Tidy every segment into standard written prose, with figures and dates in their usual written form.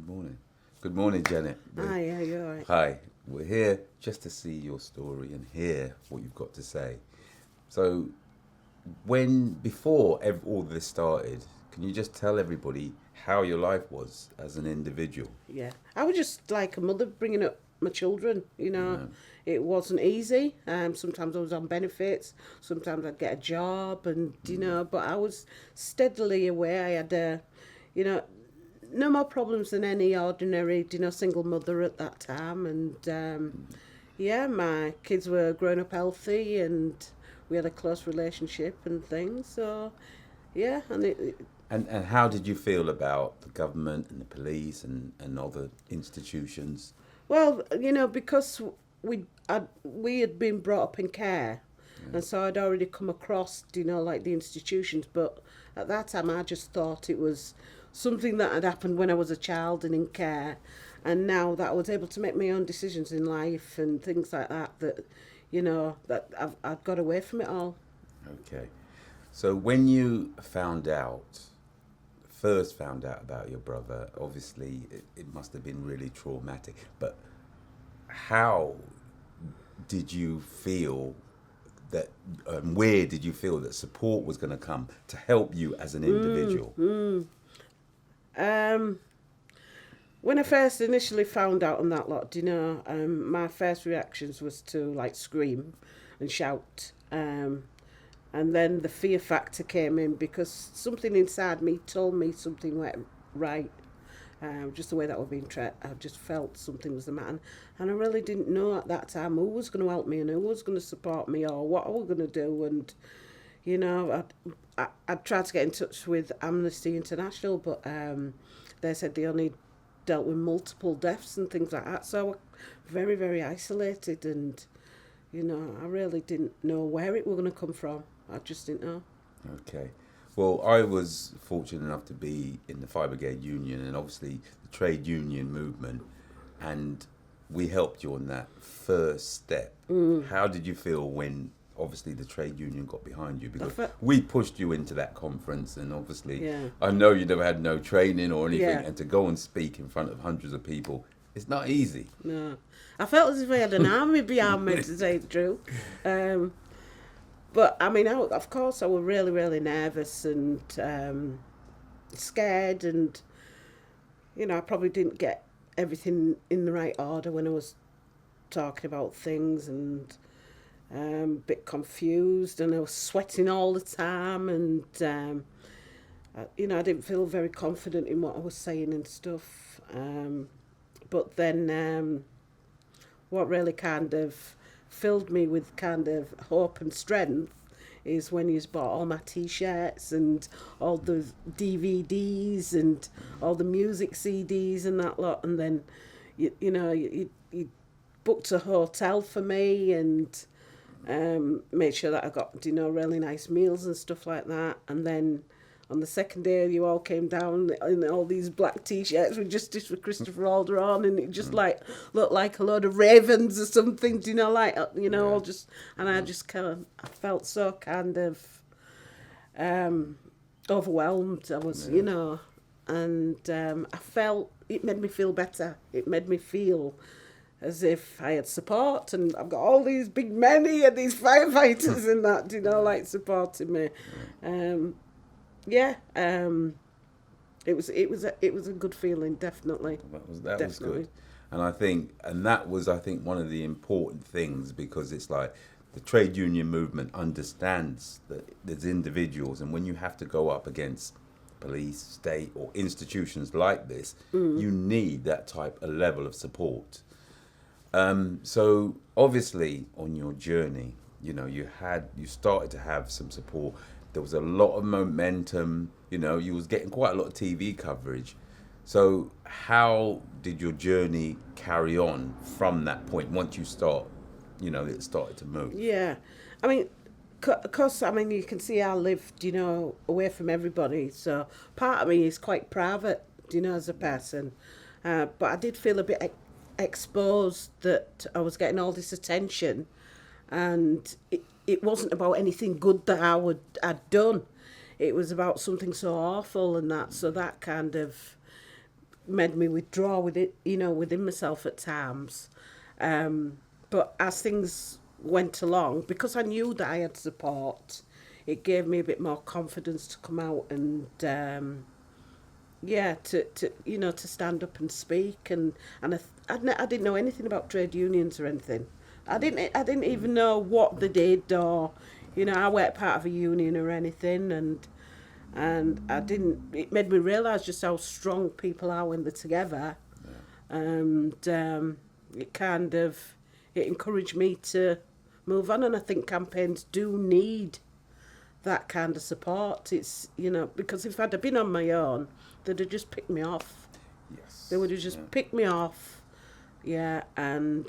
morning. Good morning, Janet. Hi, yeah, you're all right. Hi. We're here just to see your story and hear what you've got to say. So, before all this started, can you just tell everybody how your life was as an individual? Yeah. I was just like a mother bringing up my children, Yeah. It wasn't easy. Sometimes I was on benefits, sometimes I'd get a job, and, but I was steadily away. I had, you know, no more problems than any ordinary, single mother at that time. And, yeah, my kids were growing up healthy and we had a close relationship and things. So, yeah, and And how did you feel about the government and the police and other institutions? well, because we had been brought up in care, and so I'd already come across, like the institutions. But at that time, I just thought it was something that had happened when I was a child and in care, and now that I was able to make my own decisions in life and things like that, that I've got away from it all. Okay. So when you first found out about your brother, obviously it must have been really traumatic. But how did you feel that, where did you feel that support was going to come to help you as an individual? When I first initially found out on that lot, my first reactions was to like scream and shout. And then the fear factor came in because something inside me told me something went right. Just the way that was being treated, I just felt something was the matter. And I really didn't know at that time who was going to help me and who was going to support me or what I was going to do. And, I tried to get in touch with Amnesty International, but they said they only dealt with multiple deaths and things like that. So I was very, very isolated and, I really didn't know where it was going to come from. I just didn't know. Okay. Well, I was fortunate enough to be in the Fire Brigade Union and obviously the trade union movement, and we helped you on that first step. How did you feel when obviously the trade union got behind you? Because we pushed you into that conference, and obviously I know you never had no training or anything, and to go and speak in front of hundreds of people, it's not easy. No. I felt as if I had an army behind me, to say the truth. But, I mean, of course, I was really, really nervous and scared. And, I probably didn't get everything in the right order when I was talking about things and a bit confused. And I was sweating all the time. And, I didn't feel very confident in what I was saying and stuff. But then what really kind of filled me with kind of hope and strength is when you bought all my T-shirts and all the DVDs and all the music CDs and that lot, and then you booked a hotel for me and made sure that I got really nice meals and stuff like that. And then on the second day, you all came down in all these black T-shirts with Justice for Christopher Alder on, and it just looked like a load of ravens or something. All just, and I just I felt so kind of overwhelmed. I was, and I felt it made me feel better. It made me feel as if I had support, and I've got all these big men here, these firefighters and that, supporting me. It was a good feeling, definitely. That was good, and that was one of the important things, because it's like the trade union movement understands that there's individuals, and when you have to go up against police, state, or institutions like this, you need that type of level of support. So obviously on your journey, you started to have some support. There was a lot of momentum, you was getting quite a lot of TV coverage. So how did your journey carry on from that point once you it started to move? Yeah. I mean, because, you can see I lived, away from everybody. So part of me is quite private, as a person. But I did feel a bit exposed that I was getting all this attention, and it wasn't about anything good that I'd done. It was about something so awful and that. So that kind of made me withdraw with it, within myself at times. But as things went along, because I knew that I had support, it gave me a bit more confidence to come out and to stand up and speak. And I didn't know anything about trade unions or anything. I didn't even know what they did, or I weren't part of a union or anything. And I didn't. It made me realise just how strong people are when they're together, and it encouraged me to move on. And I think campaigns do need that kind of support. It's because if I'd have been on my own, they'd have just picked me off. Yes. They would have just picked me off, and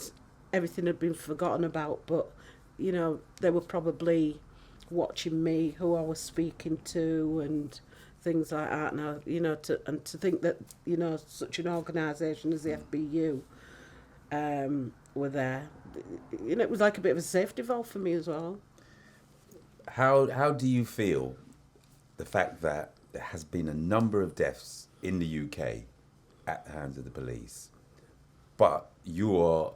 everything had been forgotten about. But they were probably watching me, who I was speaking to, and things like that. Now, to think that such an organisation as the FBU were there. It was like a bit of a safety valve for me as well. How do you feel the fact that there has been a number of deaths in the UK at the hands of the police, but you are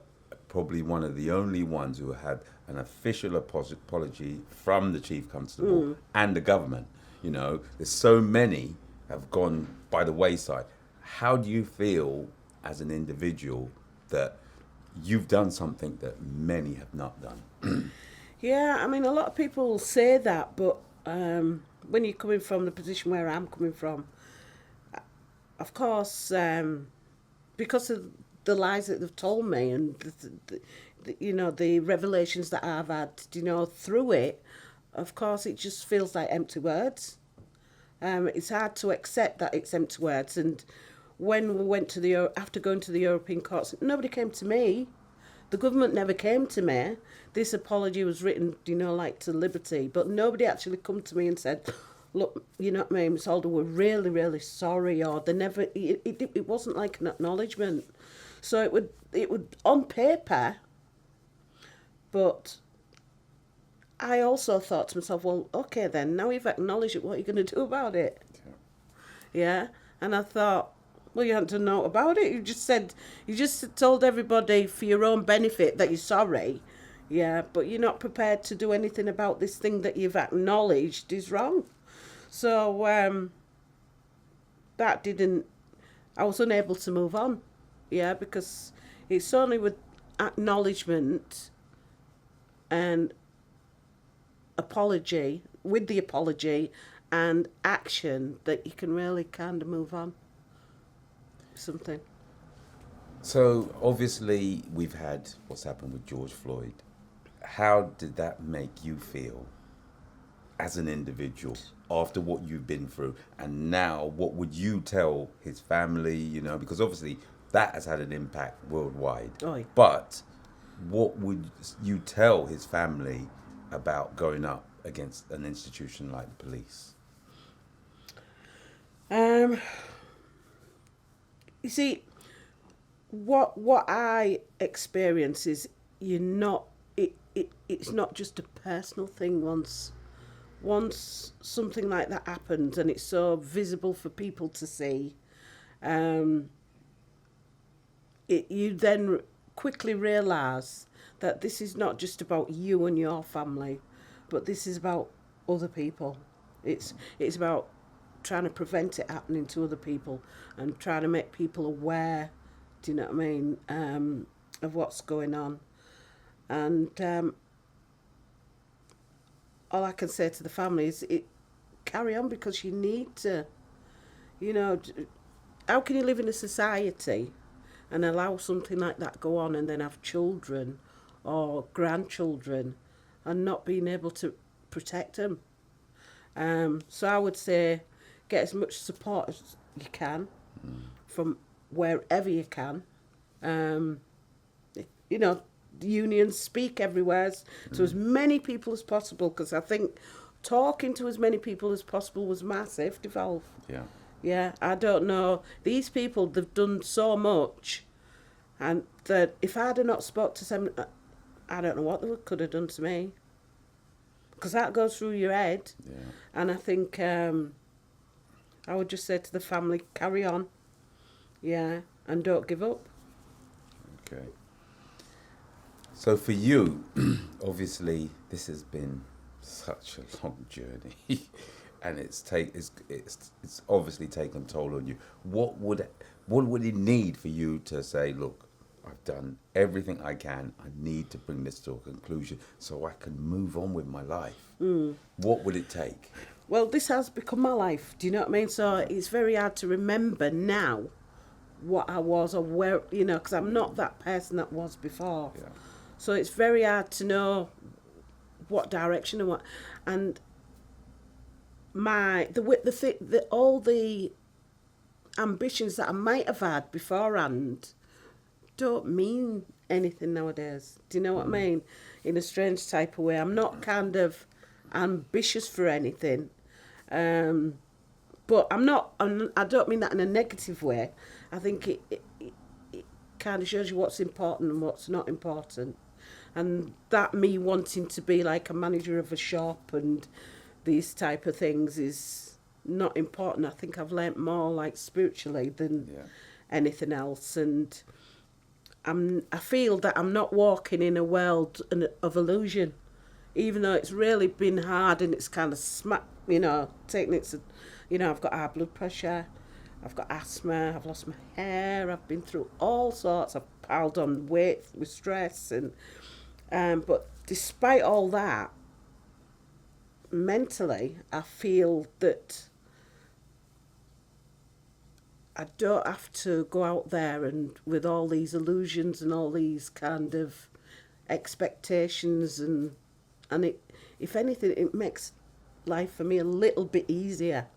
probably one of the only ones who had an official apology from the Chief Constable and the government? There's so many have gone by the wayside. How do you feel as an individual that you've done something that many have not done? Yeah, I mean, a lot of people say that, but when you're coming from the position where I'm coming from, of course, because of the lies that they've told me and the revelations that I've had, through it, of course, it just feels like empty words. It's hard to accept that it's empty words. And when we went to after going to the European courts, nobody came to me. The government never came to me. This apology was written, to Liberty, but nobody actually come to me and said, look, Miss Alder, we're really, really sorry, or they never, it wasn't like an acknowledgement. So it would on paper, but I also thought to myself, well, okay then, now you've acknowledged it, what are you going to do about it? Yeah. And I thought, well, you hadn't done nothing about it. You just told everybody for your own benefit that you're sorry. Yeah, but you're not prepared to do anything about this thing that you've acknowledged is wrong. So I was unable to move on. Yeah, because it's only with acknowledgement and apology, with the apology and action, that you can really kind of move on. Something. So obviously we've had what's happened with George Floyd. How did that make you feel as an individual after what you've been through? And now what would you tell his family, because obviously that has had an impact worldwide. Oh, yeah. But what would you tell his family about going up against an institution like the police? You see, what I experience is it's not just a personal thing. Once something like that happens and it's so visible for people to see, you then quickly realise that this is not just about you and your family, but this is about other people. It's about trying to prevent it happening to other people and trying to make people aware, do you know what I mean, of what's going on. And all I can say to the family is carry on, because you need to, how can you live in a society and allow something like that go on and then have children or grandchildren and not being able to protect them? So I would say get as much support as you can from wherever you can. The unions speak everywhere to as many people as possible, because I think talking to as many people as possible was my safety valve. Yeah, I don't know. These people, they've done so much, and that if I'd have not spoke to them, I don't know what they could have done to me. Because that goes through your head. Yeah. And I think I would just say to the family, carry on. Yeah, and don't give up. Okay. So for you, obviously, this has been such a long journey, and it's obviously taken toll on you. What would it need for you to say, look, I've done everything I can. I need to bring this to a conclusion so I can move on with my life. What would it take? Well, this has become my life. Do you know what I mean? So it's very hard to remember now what I was or where, because I'm not that person that was before. Yeah. So it's very hard to know what direction and all the ambitions that I might have had beforehand don't mean anything nowadays. Do you know what I mean? In a strange type of way. I'm not kind of ambitious for anything. But I don't mean that in a negative way. I think it kind of shows you what's important and what's not important. And that me wanting to be like a manager of a shop and these type of things is not important. I think I've learnt more like spiritually than anything else. And I feel that I'm not walking in a world of illusion, even though it's really been hard and it's kind of taking it to, I've got high blood pressure, I've got asthma, I've lost my hair, I've been through all sorts, I've piled on weight with stress, and but despite all that, mentally, I feel that I don't have to go out there and with all these illusions and all these kind of expectations, and it, if anything, it makes life for me a little bit easier.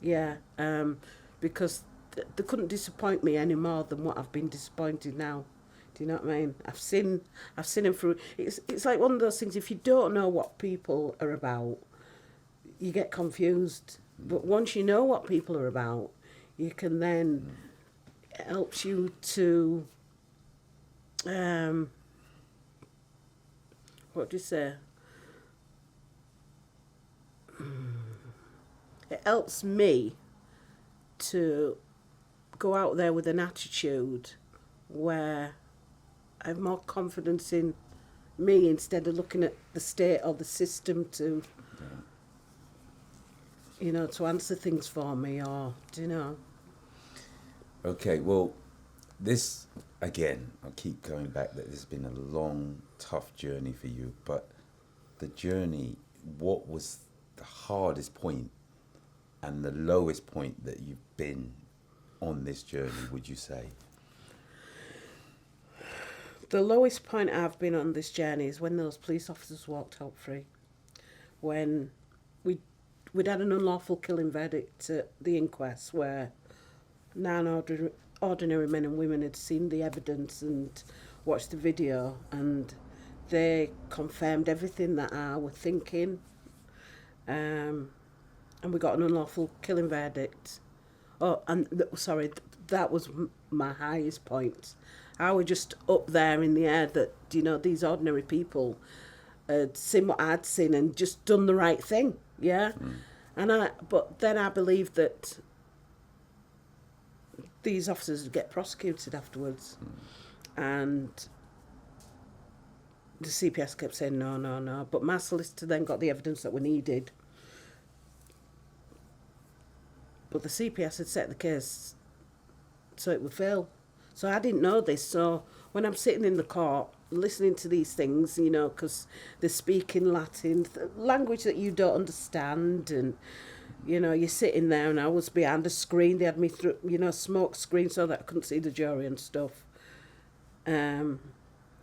Yeah, because they couldn't disappoint me any more than what I've been disappointed now. Do you know what I mean? I've seen them through. It's like one of those things. If you don't know what people are about, you get confused. But once you know what people are about, you can then it helps you to what do you say? It helps me to go out there with an attitude where I have more confidence in me instead of looking at the state or the system to, to answer things for me, or, do you know? Okay, well, this, again, I keep going back that this has been a long, tough journey for you, but the journey, what was the hardest point and the lowest point that you've been on this journey, would you say? The lowest point I've been on this journey is when those police officers walked out free. When we'd had an unlawful killing verdict at the inquest where 9 ordinary men and women had seen the evidence and watched the video, and they confirmed everything that I was thinking. And we got an unlawful killing verdict. Oh, and that was my highest point. I was just up there in the air that, these ordinary people had seen what I'd seen and just done the right thing, yeah? But then I believed that these officers would get prosecuted afterwards. And the CPS kept saying, no. But my solicitor then got the evidence that we needed. But the CPS had set the case so it would fail. So I didn't know this. So when I'm sitting in the court listening to these things, because they're speaking Latin, language that you don't understand, and, you're sitting there, and I was behind a screen. They had me through, smoke screen so that I couldn't see the jury and stuff. And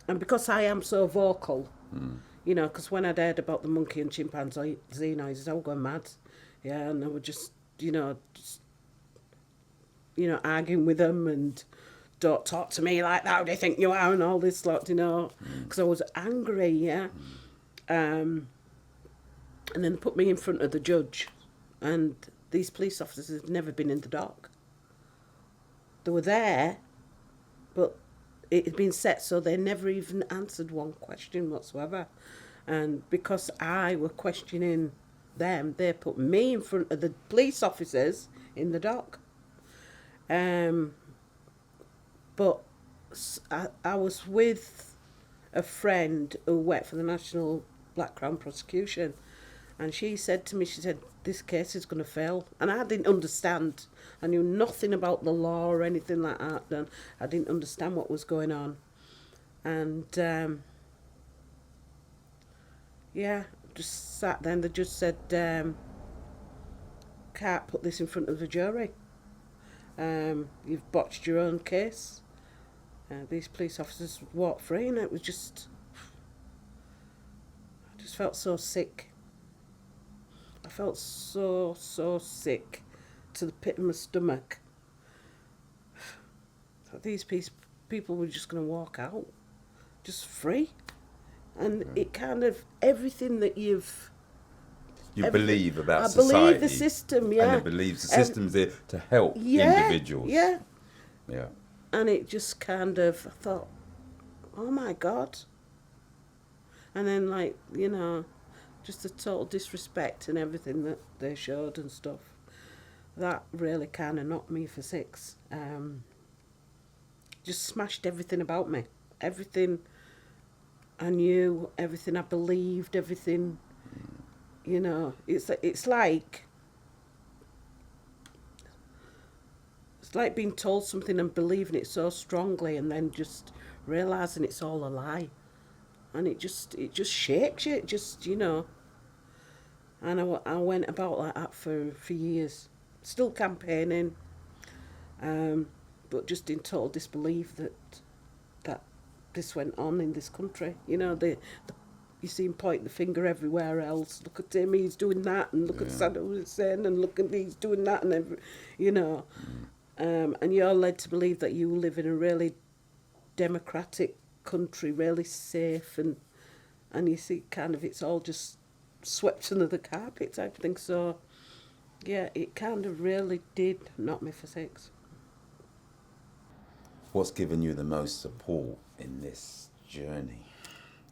because I am so vocal, because when I'd heard about the monkey and chimpanzee noises, I was going mad. Yeah, and I would just arguing with them and don't talk to me like that, how do you think you are, and all this lot, because I was angry, yeah. And then they put me in front of the judge, and these police officers had never been in the dock. They were there, but it had been set so they never even answered one question whatsoever. And because I were questioning them, they put me in front of the police officers in the dock. But I was with a friend who worked for the National Black Crown Prosecution, and she said to me, she said, this case is going to fail. And I didn't understand. I knew nothing about the law or anything like that. And I didn't understand what was going on. And, just sat there and they just said, can't put this in front of the jury. You've botched your own case. These police officers walked free, and it was just... I just felt so sick. I felt so sick to the pit of my stomach. That these people were just going to walk out, just free. And it kind of, everything that you believe about society. I believe the system, yeah. And it believes the system's there to help individuals. Yeah. Yeah. And it just kind of, I thought, oh my God. And then, like, you know, just the total disrespect and everything that they showed and stuff. That really kind of knocked me for six. Just smashed everything about me. Everything I knew, everything I believed, everything, you know. It's like being told something and believing it so strongly and then just realising it's all a lie. And it just shakes you, it just, you know. And I went about like that for years. Still campaigning, but just in total disbelief that this went on in this country. You know, you see him pointing the finger everywhere else. Look at him, he's doing that, and look at Saddam Hussein, and look at he's doing that, and you know. And you're led to believe that you live in a really democratic country, really safe, and you see kind of it's all just swept under the carpet type of thing. So, yeah, it kind of really did knock me for six. What's given you the most support in this journey?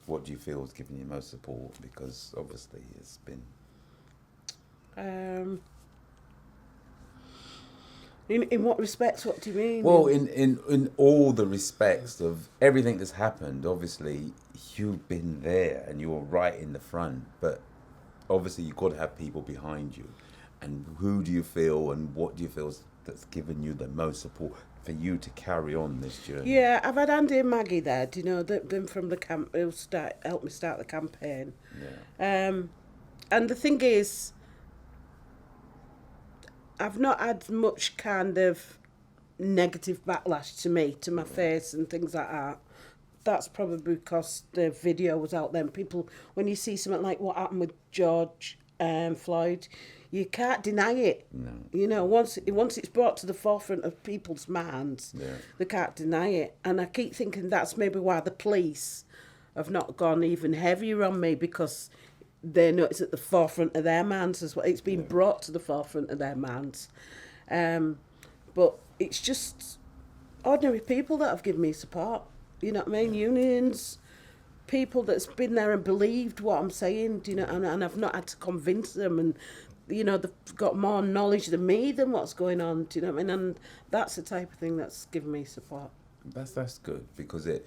What do you feel has given you most support? Because obviously it's been... In what respects? What do you mean? Well, in all the respects of everything that's happened, obviously you've been there and you're right in the front, but obviously you've got to have people behind you. And who do you feel and what do you feel that's given you the most support for you to carry on this journey? Yeah, I've had Andy and Maggie there, you know, they've been from the camp, who helped me start the campaign. Yeah. And the thing is, I've not had much kind of negative backlash to me, to my face and things like that. That's probably because the video was out there. And people, when you see something like what happened with George Floyd, you can't deny it. No. You know, once it's brought to the forefront of people's minds, they can't deny it. And I keep thinking that's maybe why the police have not gone even heavier on me, because they know it's at the forefront of their minds as well. It's been brought to the forefront of their minds. But it's just ordinary people that have given me support. You know what I mean? Unions, people that's been there and believed what I'm saying, you know, and I've not had to convince them, and, you know, they've got more knowledge than me than what's going on, do you know what I mean? And that's the type of thing that's given me support. That's good, because it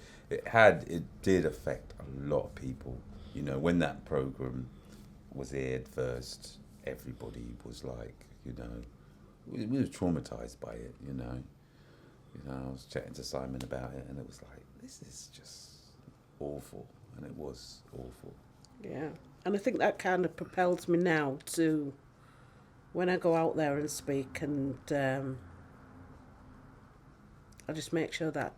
did affect a lot of people. You know, when that programme was aired first, everybody was like, you know, we were traumatised by it, you know. You know, I was chatting to Simon about it and it was like, this is just awful. And it was awful. Yeah. And I think that kind of propels me now to, when I go out there and speak, and I just make sure that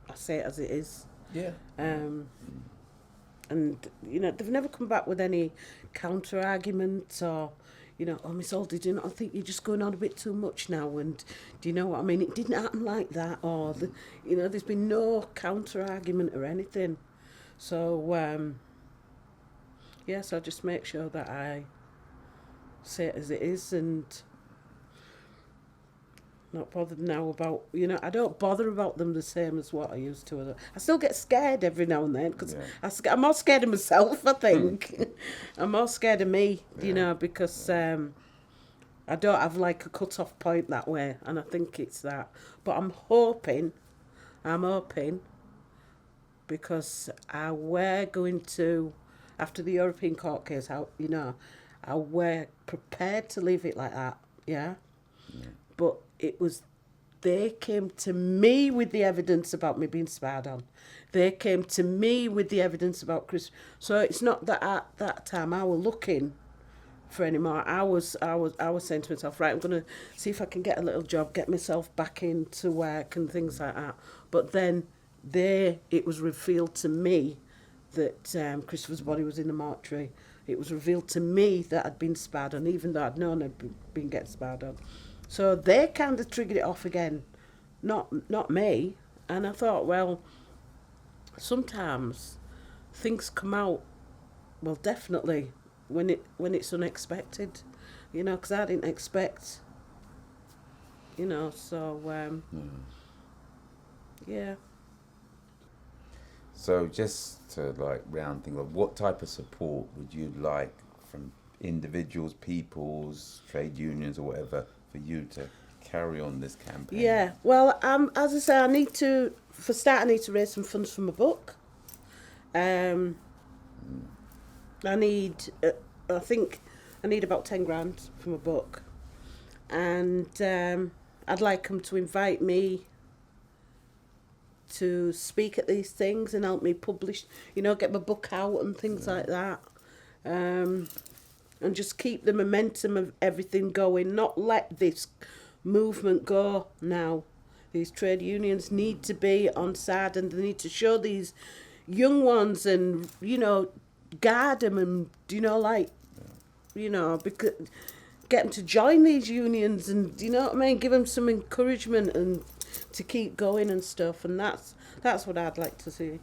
I say it as it is. Yeah. And, you know, they've never come back with any counter-arguments or, you know, oh, Miss Alder, do you know, I think you're just going on a bit too much now, and do you know what I mean? It didn't happen like that, or, you know, there's been no counter-argument or anything. So, so I just make sure that I say it as it is, and not bothered now about, you know, I don't bother about them the same as what I used to. I still get scared every now and then, because I'm more scared of myself, I think. I'm more scared of me, you know, because I I don't have like a cut-off point that way, and I think it's that. But I'm hoping, because we're going to, after the European court case, we're prepared to leave it like that, yeah? But they came to me with the evidence about me being spied on. They came to me with the evidence about Chris. So it's not that at that time I was looking for any more. I was saying to myself, right, I'm going to see if I can get a little job, get myself back into work and things like that. But then it was revealed to me that Christopher's body was in the mortuary. It was revealed to me that I'd been spied on, even though I'd known I'd been getting spied on. So they kind of triggered it off again, not me. And I thought, well, sometimes things come out, well, definitely when it's unexpected, because I didn't expect, so yeah. So just to like round things up, what type of support would you like from individuals, peoples, trade unions or whatever for you to carry on this campaign? Yeah, well, as I say, I need to raise some funds for my book. I think I need about 10 grand for my book, and I'd like them to invite me to speak at these things and help me publish, get my book out and things like that, and just keep the momentum of everything going, not let this movement go now. These trade unions need to be on side, and they need to show these young ones and, guard them and, because get them to join these unions and, give them some encouragement and to keep going and stuff. And that's what I'd like to see.